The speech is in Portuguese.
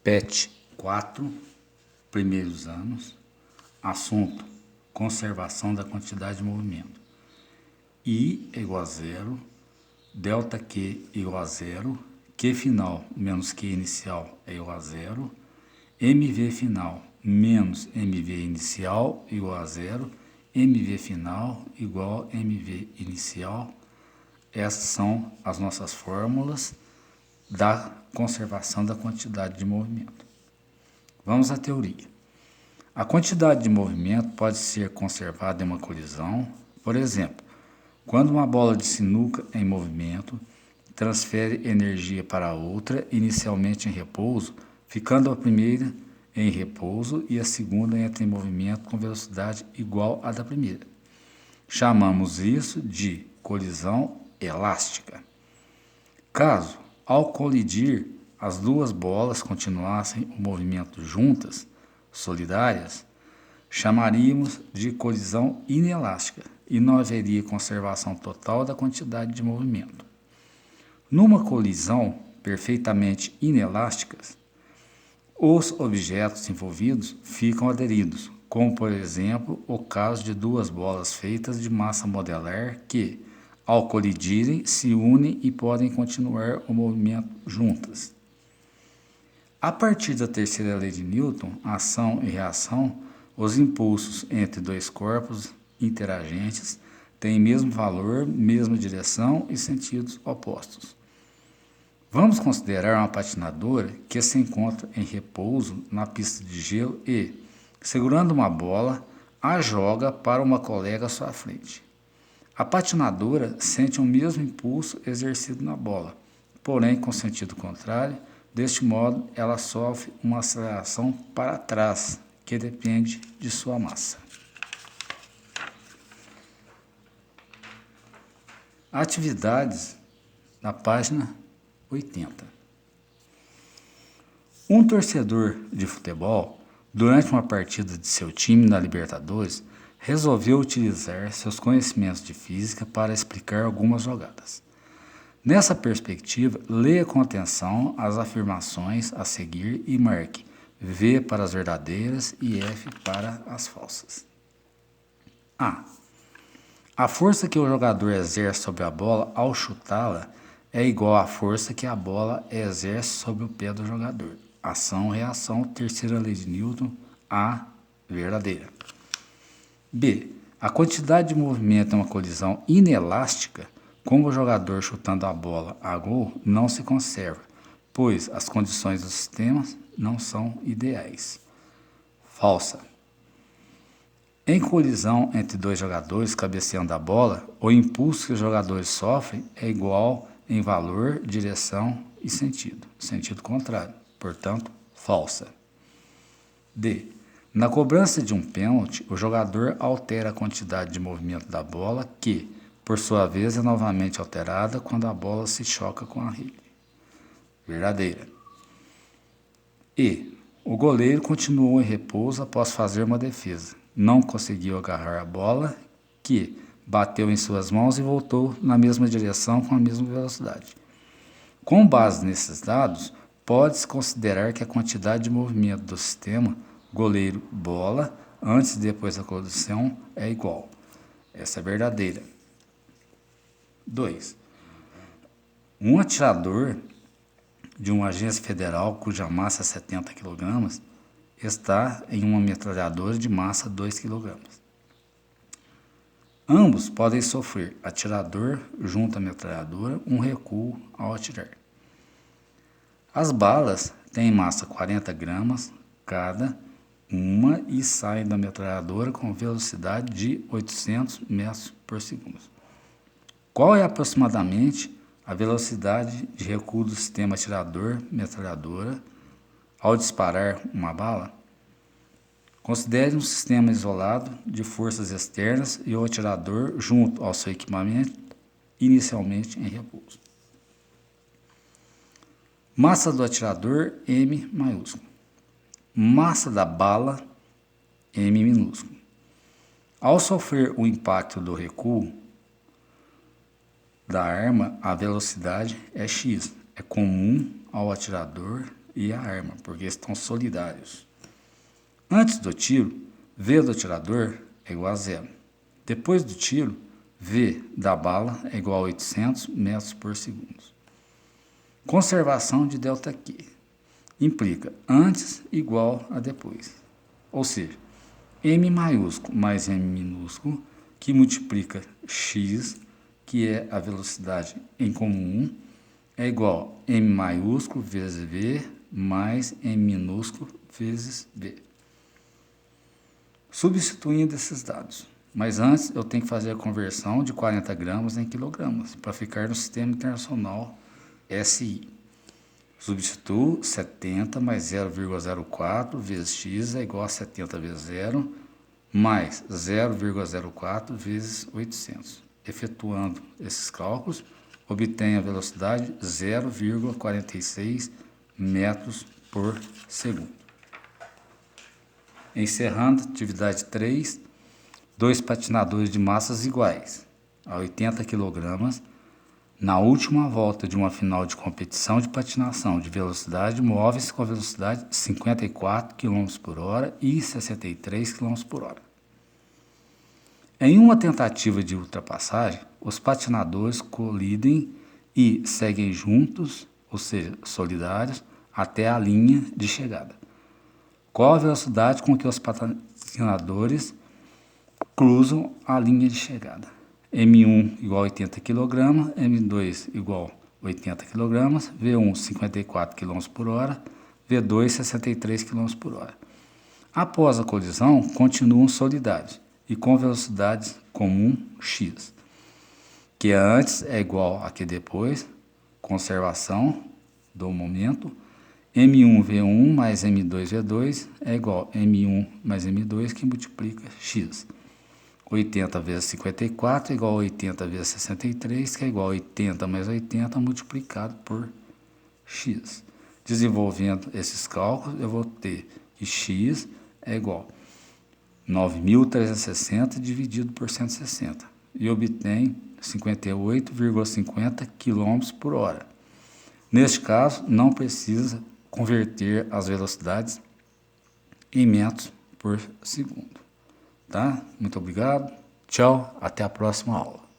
PET 4, primeiros anos, assunto, conservação da quantidade de movimento. I igual a zero, delta Q igual a zero, Q final menos Q inicial é igual a zero, MV final menos MV inicial igual a zero, MV final igual a MV inicial. Essas são as nossas fórmulas da conservação da quantidade de movimento. Vamos à teoria. A quantidade de movimento pode ser conservada em uma colisão. Por exemplo, quando uma bola de sinuca em movimento transfere energia para a outra, inicialmente em repouso, ficando a primeira em repouso e a segunda entra em movimento com velocidade igual à da primeira. Chamamos isso de colisão elástica. Caso, ao colidir, as duas bolas continuassem o movimento juntas, solidárias, chamaríamos de colisão inelástica e não haveria conservação total da quantidade de movimento. Numa colisão perfeitamente inelástica, os objetos envolvidos ficam aderidos, como por exemplo o caso de duas bolas feitas de massa modelar que, ao colidirem, se unem e podem continuar o movimento juntas. A partir da terceira lei de Newton, ação e reação, os impulsos entre dois corpos interagentes têm mesmo valor, mesma direção e sentidos opostos. Vamos considerar uma patinadora que se encontra em repouso na pista de gelo e, segurando uma bola, a joga para uma colega à sua frente. A patinadora sente o mesmo impulso exercido na bola, porém com sentido contrário. Deste modo, ela sofre uma aceleração para trás, que depende de sua massa. Atividades na página 80. Um torcedor de futebol, durante uma partida de seu time na Libertadores, resolveu utilizar seus conhecimentos de física para explicar algumas jogadas. Nessa perspectiva, leia com atenção as afirmações a seguir e marque V para as verdadeiras e F para as falsas. A. A força que o jogador exerce sobre a bola ao chutá-la é igual à força que a bola exerce sobre o pé do jogador. Ação-reação, terceira lei de Newton, A, verdadeira. B. A quantidade de movimento em uma colisão inelástica, como o jogador chutando a bola a gol, não se conserva, pois as condições do sistema não são ideais. Falsa. Em colisão entre dois jogadores cabeceando a bola, o impulso que os jogadores sofrem é igual em valor, direção e sentido. Sentido contrário, portanto, falsa. D. Na cobrança de um pênalti, o jogador altera a quantidade de movimento da bola que, por sua vez, é novamente alterada quando a bola se choca com a rede. Verdadeira. E. O goleiro continuou em repouso após fazer uma defesa. Não conseguiu agarrar a bola, que bateu em suas mãos e voltou na mesma direção com a mesma velocidade. Com base nesses dados, pode-se considerar que a quantidade de movimento do sistema goleiro-bola, antes e depois da colisão, é igual. Essa é verdadeira. 2. Um atirador de uma agência federal cuja massa é 70 kg está em uma metralhadora de massa 2 kg. Ambos podem sofrer, atirador junto à metralhadora, um recuo ao atirar. As balas têm massa 40 gramas cada uma e saem da metralhadora com velocidade de 800 metros por segundo. Qual é aproximadamente a velocidade de recuo do sistema atirador-metralhadora ao disparar uma bala? Considere um sistema isolado de forças externas e o atirador junto ao seu equipamento, inicialmente em repouso. Massa do atirador, M maiúsculo. Massa da bala, M minúsculo. Ao sofrer o impacto do recuo da arma, a velocidade é x, é comum ao atirador e a arma, porque estão solidários. Antes do tiro, V do atirador é igual a 0. Depois do tiro, V da bala é igual a 800 metros por segundo. Conservação de ΔQ implica antes igual a depois. Ou seja, M maiúsculo mais M minúsculo, que multiplica X, que é a velocidade em comum, é igual a M maiúsculo vezes V mais M minúsculo vezes V. Substituindo esses dados. Mas antes eu tenho que fazer a conversão de 40 gramas em quilogramas, para ficar no Sistema Internacional SI. Substituo 70 mais 0,04 vezes x é igual a 70 vezes 0, mais 0,04 vezes 800. Efetuando esses cálculos, obtenho a velocidade 0,46 metros por segundo. Encerrando atividade 3, dois patinadores de massas iguais, a 80 kg, na última volta de uma final de competição de patinação de velocidade, móveis com a velocidade 54 km por hora e 63 km por hora. Em uma tentativa de ultrapassagem, os patinadores colidem e seguem juntos, ou seja, solidários, até a linha de chegada. Qual a velocidade com que os patinadores cruzam a linha de chegada? M1 igual a 80 kg, M2 igual a 80 kg, V1 54 km por hora, V2 63 km por hora. Após a colisão, continuam solidários e com velocidade comum x, que antes é igual a que depois, conservação do momento, M1V1 mais M2V2 é igual a M1 mais M2 que multiplica x. 80 vezes 54 é igual a 80 vezes 63, que é igual a 80 mais 80 multiplicado por x. Desenvolvendo esses cálculos, eu vou ter que x é igual a 9.360 dividido por 160 e obtenho 58,50 km por hora. Neste caso, não precisa converter as velocidades em metros por segundo. Tá? Muito obrigado. Tchau. Até a próxima aula.